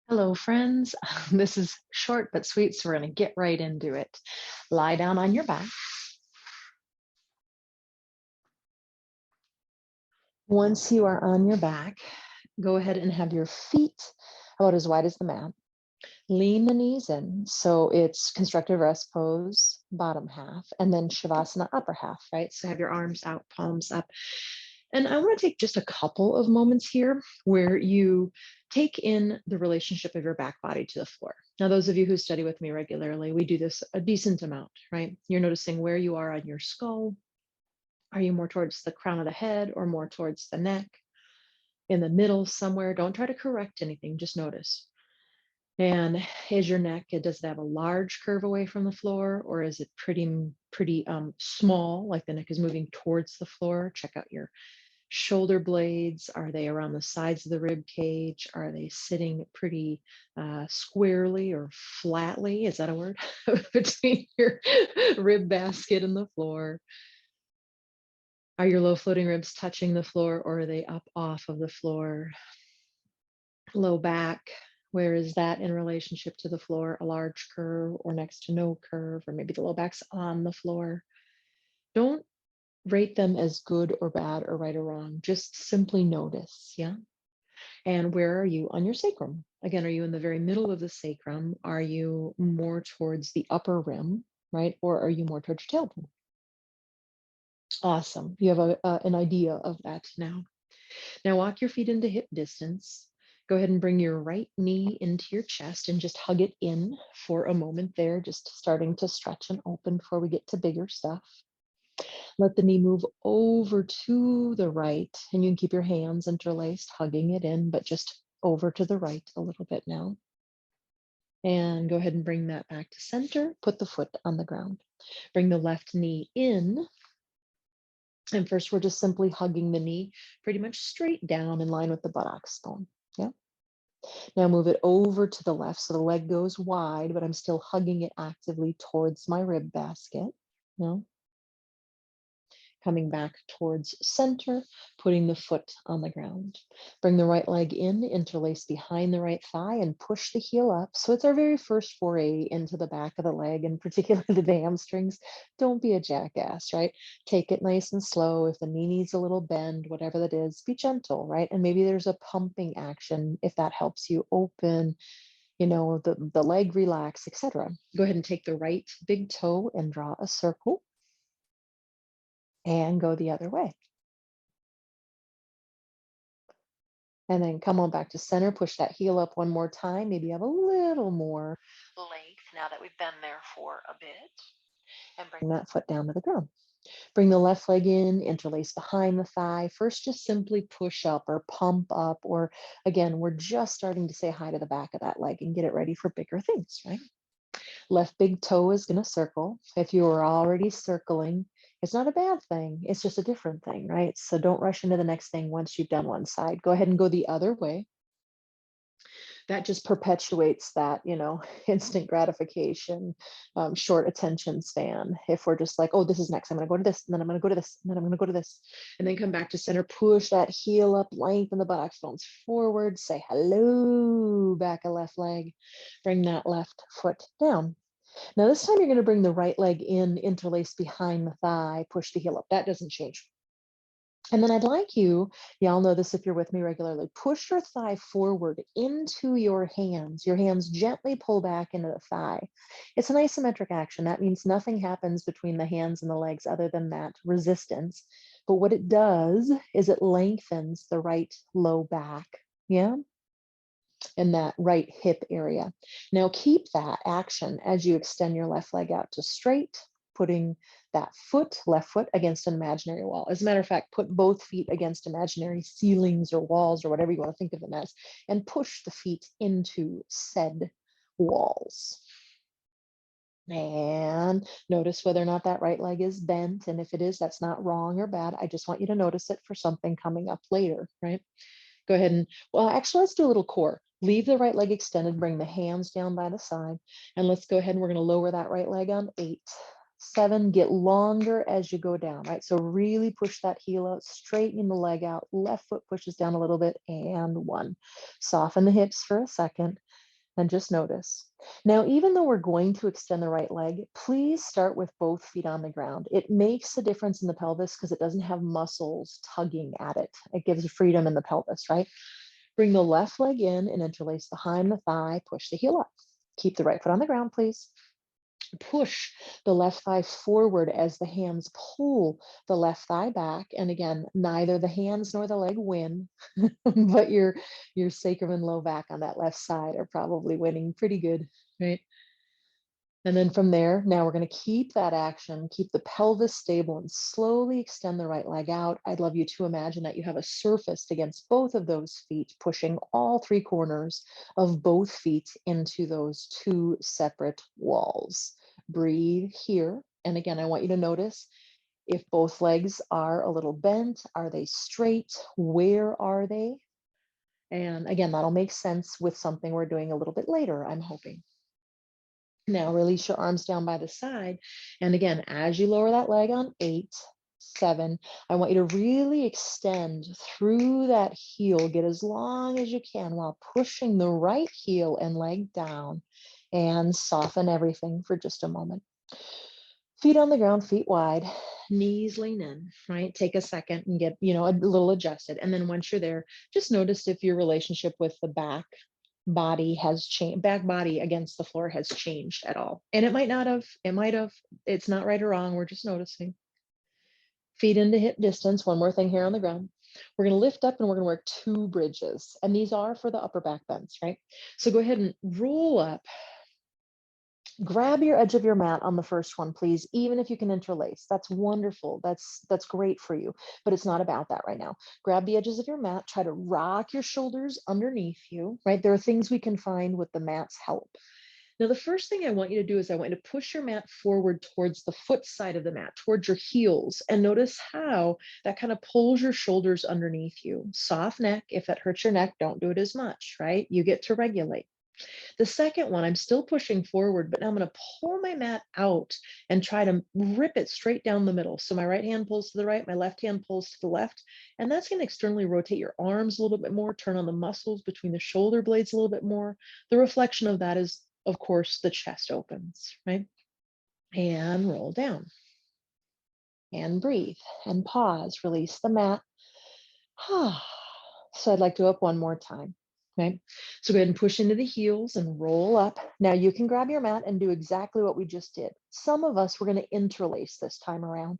Hello, friends. This is short but sweet, so we're going to get right into it. Lie down on your back. Once you are on your back, go ahead and have your feet about as wide as the mat. Lean the knees in. So it's constructive rest pose, bottom half, and then Shavasana, upper half, right? So have your arms out, palms up. And I want to take just a couple of moments here where you take in the relationship of your back body to the floor. Now, those of you who study with me regularly, we do this a decent amount, right? You're noticing where you are on your skull. Are you more towards the crown of the head or more towards the neck? In the middle somewhere? Don't try to correct anything, just notice. And is your neck, does it have a large curve away from the floor, or is it pretty small, like the neck is moving towards the floor? Check out your shoulder blades. Are they around the sides of the rib cage? Are they sitting pretty squarely or flatly? Is that a word? Between your rib basket and the floor? Are your low floating ribs touching the floor, or are they up off of the floor? Low back, where is that in relationship to the floor? A large curve or next to no curve, or maybe the low back's on the floor. Don't rate them as good or bad or right or wrong. Just simply notice, yeah? And where are you on your sacrum? Again, are you in the very middle of the sacrum? Are you more towards the upper rim, right? Or are you more towards your tailbone? Awesome. You have an idea of that now. Now walk your feet into hip distance. Go ahead and bring your right knee into your chest and just hug it in for a moment there, just starting to stretch and open before we get to bigger stuff. Let the knee move over to the right, and you can keep your hands interlaced, hugging it in, but just over to the right a little bit now. And go ahead and bring that back to center. Put the foot on the ground. Bring the left knee in. And first, we're just simply hugging the knee pretty much straight down in line with the buttocks bone. Yeah. Now move it over to the left so the leg goes wide, but I'm still hugging it actively towards my rib basket. No. Coming back towards center, putting the foot on the ground. Bring the right leg in, interlace behind the right thigh, and push the heel up. So it's our very first foray into the back of the leg, and particularly the hamstrings. Don't be a jackass, right? Take it nice and slow. If the knee needs a little bend, whatever that is, be gentle, right? And maybe there's a pumping action if that helps you open, the leg relax, etc. Go ahead and take the right big toe and draw a circle. And go the other way. And then come on back to center, push that heel up one more time. Maybe you have a little more length now that we've been there for a bit. And bring that foot down to the ground. Bring the left leg in, interlace behind the thigh. First, just simply push up or pump up, or again, we're just starting to say hi to the back of that leg and get it ready for bigger things, right? Left big toe is going to circle. If you are already circling, it's not a bad thing. It's just a different thing, right? So don't rush into the next thing once you've done one side. Go ahead and go the other way. That just perpetuates that, instant gratification, short attention span. If we're just like, oh, this is next, I'm going to go to this, and then I'm going to go to this, and then I'm going to go to this, and then come back to center, push that heel up, lengthen the buttocks bones forward, say hello, back of left leg, bring that left foot down. Now this time you're going to bring the right leg in, interlace behind the thigh, push the heel up. That doesn't change. And then I'd like y'all know this if you're with me regularly, push your thigh forward into your hands gently pull back into the thigh. It's an isometric action. That means nothing happens between the hands and the legs other than that resistance. But what it does is it lengthens the right low back, yeah? In that right hip area. Now keep that action as you extend your left leg out to straight, putting that left foot against an imaginary wall. As a matter of fact, put both feet against imaginary ceilings or walls or whatever you want to think of them as, and push the feet into said walls. And notice whether or not that right leg is bent. And if it is, that's not wrong or bad. I just want you to notice it for something coming up later, right? Go ahead and, well, actually, let's do a little core. Leave the right leg extended, bring the hands down by the side, and let's go ahead and we're going to lower that right leg on 8, 7, get longer as you go down, right? So really push that heel out, straightening the leg out, left foot pushes down a little bit, and 1. Soften the hips for a second, and just notice. Now, even though we're going to extend the right leg, please start with both feet on the ground. It makes a difference in the pelvis because it doesn't have muscles tugging at it. It gives freedom in the pelvis, right? Bring the left leg in and interlace behind the thigh, push the heel up. Keep the right foot on the ground, please. Push the left thigh forward as the hands pull the left thigh back. And again, neither the hands nor the leg win, but your sacrum and low back on that left side are probably winning pretty good, right? And then from there, now we're going to keep that action, keep the pelvis stable and slowly extend the right leg out. I'd love you to imagine that you have a surface against both of those feet, pushing all 3 corners of both feet into those 2 separate walls. Breathe here. And again, I want you to notice if both legs are a little bent, are they straight? Where are they? And again, that'll make sense with something we're doing a little bit later, I'm hoping. Now release your arms down by the side. And again, as you lower that leg on 8, 7, I want you to really extend through that heel, get as long as you can while pushing the right heel and leg down, and soften everything for just a moment. Feet on the ground, feet wide, knees lean in, right? Take a second and get, a little adjusted. And then once you're there, just notice if your relationship with the back body has changed, back body against the floor has changed at all. And it might not have, it's not right or wrong. We're just noticing. Feet into hip distance. One more thing here on the ground. We're going to lift up and we're going to work 2 bridges. And these are for the upper back bends, right? So go ahead and roll up. Grab your edge of your mat on the first one, please, even if you can interlace. That's wonderful. That's great for you, but it's not about that right now. Grab the edges of your mat, try to rock your shoulders underneath you, right? There are things we can find with the mat's help. Now, the first thing I want you to do is I want you to push your mat forward towards the foot side of the mat, towards your heels, and notice how that kind of pulls your shoulders underneath you. Soft neck. If that hurts your neck, don't do it as much, right? You get to regulate. The second one, I'm still pushing forward, but now I'm going to pull my mat out and try to rip it straight down the middle. So my right hand pulls to the right, my left hand pulls to the left, and that's going to externally rotate your arms a little bit more, turn on the muscles between the shoulder blades a little bit more. The reflection of that is, of course, the chest opens, right? And roll down. And breathe and pause, release the mat. So I'd like to go up one more time. Okay, so go ahead and push into the heels and roll up. Now you can grab your mat and do exactly what we just did. Some of us, we're going to interlace this time around.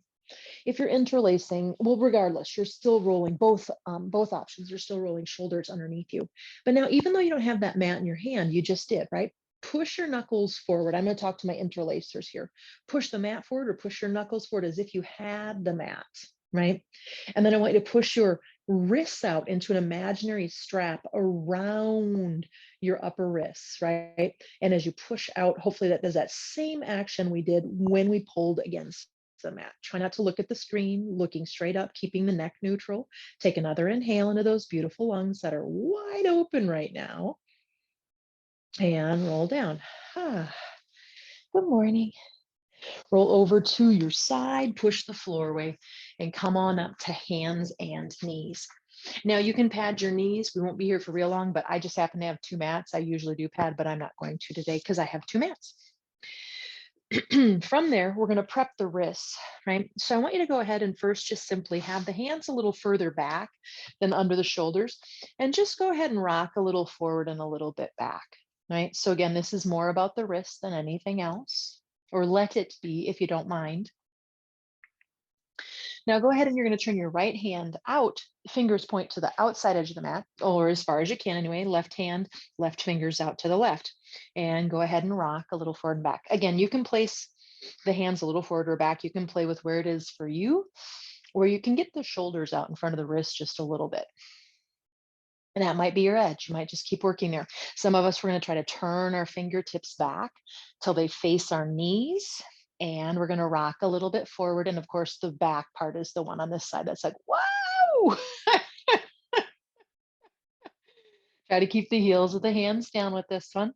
If you're interlacing, well, regardless, you're still rolling both options. You're still rolling shoulders underneath you. But now, even though you don't have that mat in your hand, you just did, right? Push your knuckles forward. I'm going to talk to my interlacers here. Push the mat forward or push your knuckles forward as if you had the mat, right? And then I want you to push your wrists out into an imaginary strap around your upper wrists, right? And as you push out, hopefully that does that same action we did when we pulled against the mat. Try not to look at the screen, looking straight up, keeping the neck neutral. Take another inhale into those beautiful lungs that are wide open right now. And roll down. Good morning. Roll over to your side, push the floor away, and come on up to hands and knees. Now you can pad your knees. We won't be here for real long, but I just happen to have 2 mats. I usually do pad, but I'm not going to today because I have 2 mats. From there, we're going to prep the wrists, right? So I want you to go ahead and first just simply have the hands a little further back than under the shoulders, and just go ahead and rock a little forward and a little bit back, right? So again, this is more about the wrist than anything else, or let it be if you don't mind. Now go ahead and you're going to turn your right hand out, fingers point to the outside edge of the mat, or as far as you can anyway, left hand, left fingers out to the left, and go ahead and rock a little forward and back. Again, you can place the hands a little forward or back. You can play with where it is for you, or you can get the shoulders out in front of the wrist just a little bit. And that might be your edge. You might just keep working there. Some of us, we're going to try to turn our fingertips back till they face our knees. And we're going to rock a little bit forward. And of course, the back part is the one on this side that's like, wow. Try to keep the heels of the hands down with this one.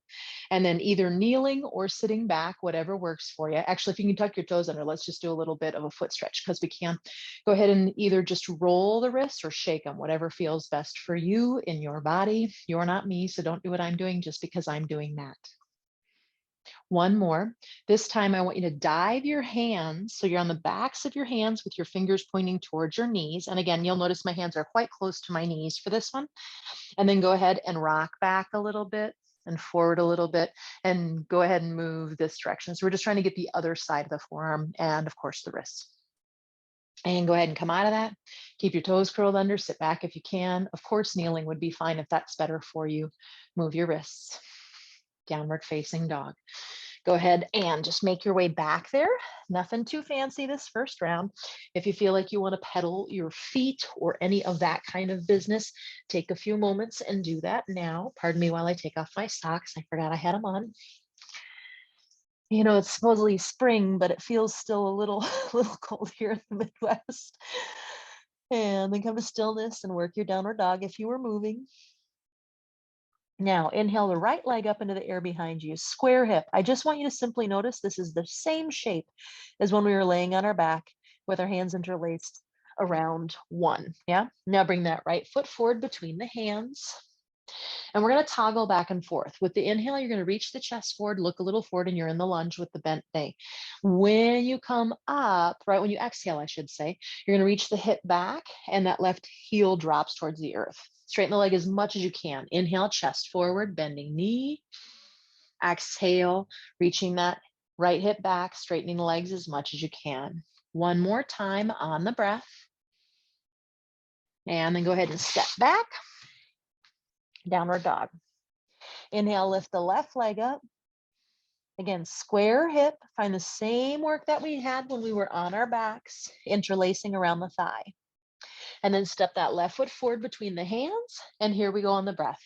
And then either kneeling or sitting back, whatever works for you. Actually, if you can tuck your toes under, let's just do a little bit of a foot stretch because we can. Go ahead and either just roll the wrists or shake them, whatever feels best for you in your body. You're not me, so don't do what I'm doing just because I'm doing that. One more. This time I want you to dive your hands. So you're on the backs of your hands with your fingers pointing towards your knees. And again, you'll notice my hands are quite close to my knees for this one. And then go ahead and rock back a little bit and forward a little bit and go ahead and move this direction. So we're just trying to get the other side of the forearm and of course the wrists. And go ahead and come out of that. Keep your toes curled under, sit back if you can. Of course, kneeling would be fine if that's better for you. Move your wrists. Downward facing dog. Go ahead and just make your way back there. Nothing too fancy this first round. If you feel like you want to pedal your feet or any of that kind of business, take a few moments and do that now. Pardon me while I take off my socks. I forgot I had them on. You know, it's supposedly spring, but it feels still a little cold here in the Midwest. And then come to stillness and work your downward dog if you were moving. Now, inhale the right leg up into the air behind you, square hip. I just want you to simply notice this is the same shape as when we were laying on our back with our hands interlaced around one. Yeah. Now bring that right foot forward between the hands. And we're going to toggle back and forth. With the inhale, you're going to reach the chest forward, look a little forward, and you're in the lunge with the bent knee. When you come up, right when you exhale, I should say, you're going to reach the hip back and that left heel drops towards the earth. Straighten the leg as much as you can. Inhale, chest forward, bending knee. Exhale, reaching that right hip back, straightening the legs as much as you can. One more time on the breath. And then go ahead and step back. Downward dog. Inhale, lift the left leg up. Again, square hip. Find the same work that we had when we were on our backs, interlacing around the thigh. And then step that left foot forward between the hands. And here we go on the breath.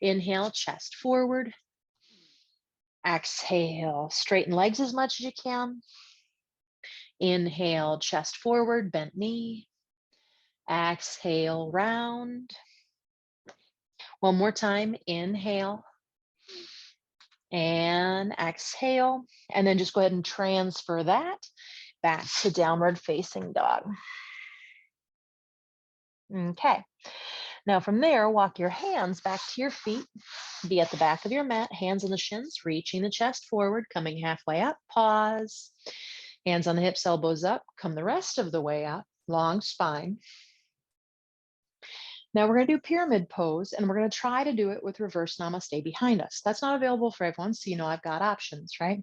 Inhale, chest forward. Exhale, straighten legs as much as you can. Inhale, chest forward, bent knee. Exhale, round. One more time, inhale. And exhale. And then just go ahead and transfer that back to downward facing dog. Okay. Now from there, walk your hands back to your feet. Be at the back of your mat, hands on the shins, reaching the chest forward, coming halfway up, pause. Hands on the hips, elbows up, come the rest of the way up, long spine. Now we're going to do pyramid pose, and we're going to try to do it with reverse namaste behind us. That's not available for everyone, so you know I've got options, right?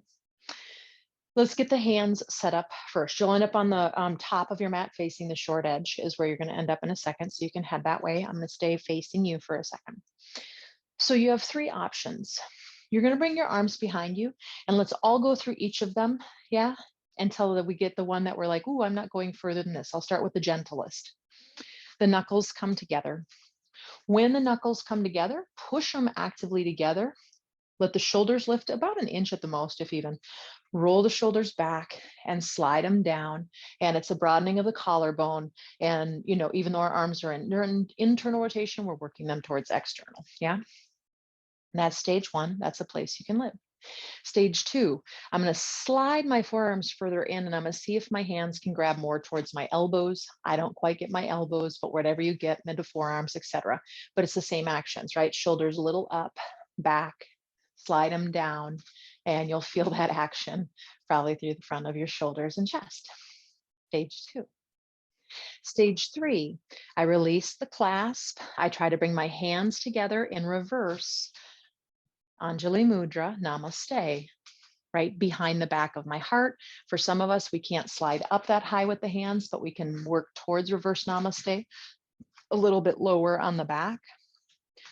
Let's get the hands set up first. You'll end up on the top of your mat facing the short edge is where you're going to end up in a second, so you can head that way. I'm going to stay facing you for a second. So you have three options. You're going to bring your arms behind you, and let's all go through each of them, yeah, until we get the one that we're like, ooh, I'm not going further than this. I'll start with the gentlest. The knuckles come together. When the knuckles come together, push them actively together. Let the shoulders lift about an inch at the most, if even. Roll the shoulders back and slide them down. And it's a broadening of the collarbone. And, you know, even though our arms are in internal rotation, we're working them towards external. Yeah. And that's stage one. That's a place you can live. Stage two, I'm going to slide my forearms further in and I'm going to see if my hands can grab more towards my elbows. I don't quite get my elbows, but whatever you get, mid to forearms, etc. But it's the same actions, right? Shoulders a little up, back, slide them down, and you'll feel that action probably through the front of your shoulders and chest. Stage two. Stage three, I release the clasp. I try to bring my hands together in reverse. Anjali Mudra, Namaste, right behind the back of my heart. For some of us, we can't slide up that high with the hands, but we can work towards reverse Namaste, a little bit lower on the back.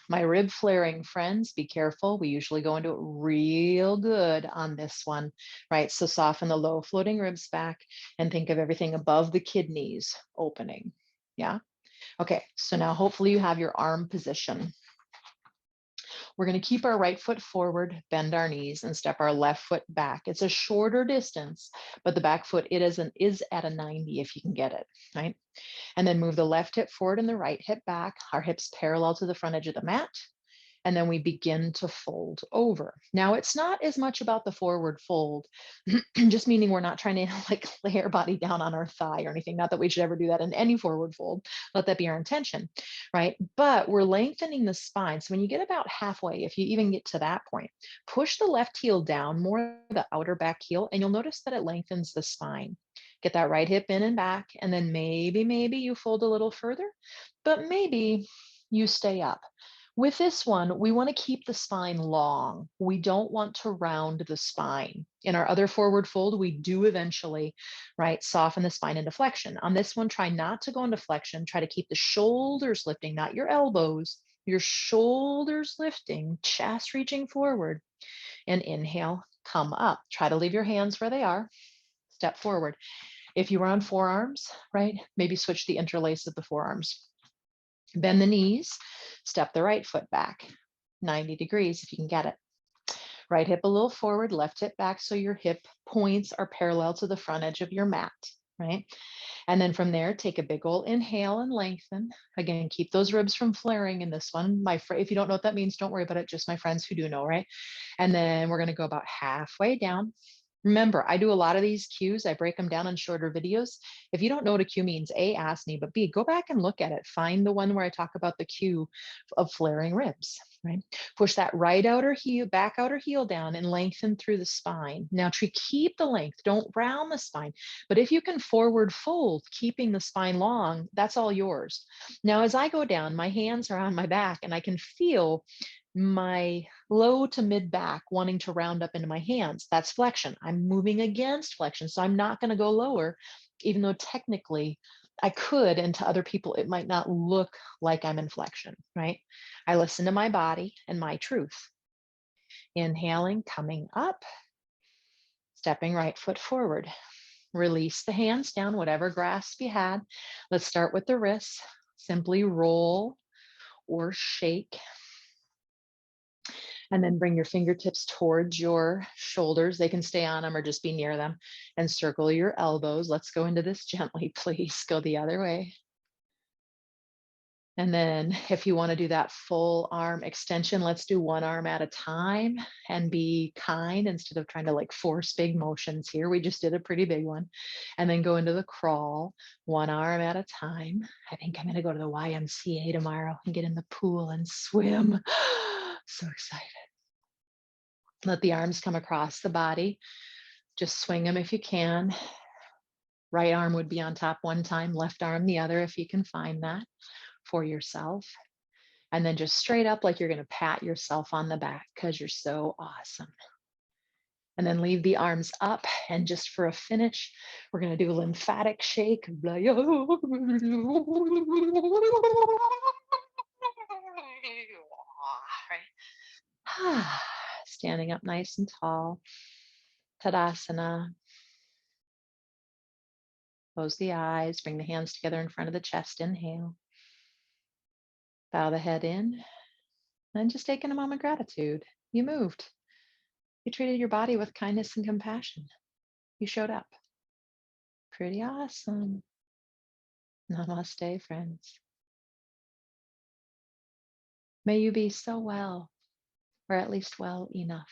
My rib flaring friends, be careful. We usually go into it real good on this one, right? So soften the low floating ribs back and think of everything above the kidneys opening. Yeah. Okay. So now hopefully you have your arm position. We're going to keep our right foot forward, bend our knees, and step our left foot back. It's a shorter distance, but the back foot is at a 90 if you can get it, right? And then move the left hip forward and the right hip back, our hips parallel to the front edge of the mat. And then we begin to fold over. Now, it's not as much about the forward fold, just meaning we're not trying to like lay our body down on our thigh or anything. Not that we should ever do that in any forward fold. Let that be our intention, right? But we're lengthening the spine. So when you get about halfway, if you even get to that point, push the left heel down, more the outer back heel, and you'll notice that it lengthens the spine. Get that right hip in and back, and then maybe you fold a little further, but maybe you stay up. With this one, we want to keep the spine long. We don't want to round the spine. In our other forward fold, we do eventually, right, soften the spine into flexion. On this one, try not to go into flexion. Try to keep the shoulders lifting, not your elbows, your shoulders lifting, chest reaching forward, and inhale, come up. Try to leave your hands where they are. Step forward. If you were on forearms, right, maybe switch the interlace of the forearms. Bend the knees, step the right foot back 90 degrees if you can get it. Right hip a little forward, left hip back so your hip points are parallel to the front edge of your mat, right? And then from there, take a big old inhale and lengthen. Again, keep those ribs from flaring in this one. If you don't know what that means, don't worry about it. Just my friends who do know, right? And then we're going to go about halfway down. Remember, I do a lot of these cues. I break them down in shorter videos. If you don't know what a cue means, A, ask me, but B, go back and look at it. Find the one where I talk about the cue of flaring ribs, right? Push that right outer heel, back outer heel down and lengthen through the spine. Now, keep the length. Don't round the spine. But if you can forward fold, keeping the spine long, that's all yours. Now, as I go down, my hands are on my back and I can feel my low to mid back wanting to round up into my hands. That's flexion. I'm moving against flexion. So I'm not going to go lower, even though technically I could, and to other people, it might not look like I'm in flexion, right? I listen to my body and my truth. Inhaling, coming up, stepping right foot forward. Release the hands down, whatever grasp you had. Let's start with the wrists. Simply roll or shake. And then bring your fingertips towards your shoulders. They can stay on them or just be near them. And circle your elbows. Let's go into this gently, please. Go the other way. And then if you want to do that full arm extension, let's do one arm at a time and be kind instead of trying to like force big motions here. We just did a pretty big one. And then go into the crawl, one arm at a time. I think I'm going to go to the YMCA tomorrow and get in the pool and swim. So excited. Let the arms come across the body. Just swing them if you can. Right arm would be on top one time, left arm the other if you can find that for yourself. And then just straight up like you're going to pat yourself on the back because you're so awesome. And then leave the arms up. And just for a finish, we're going to do a lymphatic shake. Standing up nice and tall. Tadasana. Close the eyes, bring the hands together in front of the chest, inhale. Bow the head in, and just taking a moment of gratitude. You moved. You treated your body with kindness and compassion. You showed up. Pretty awesome. Namaste, friends. May you be so well, or at least well enough.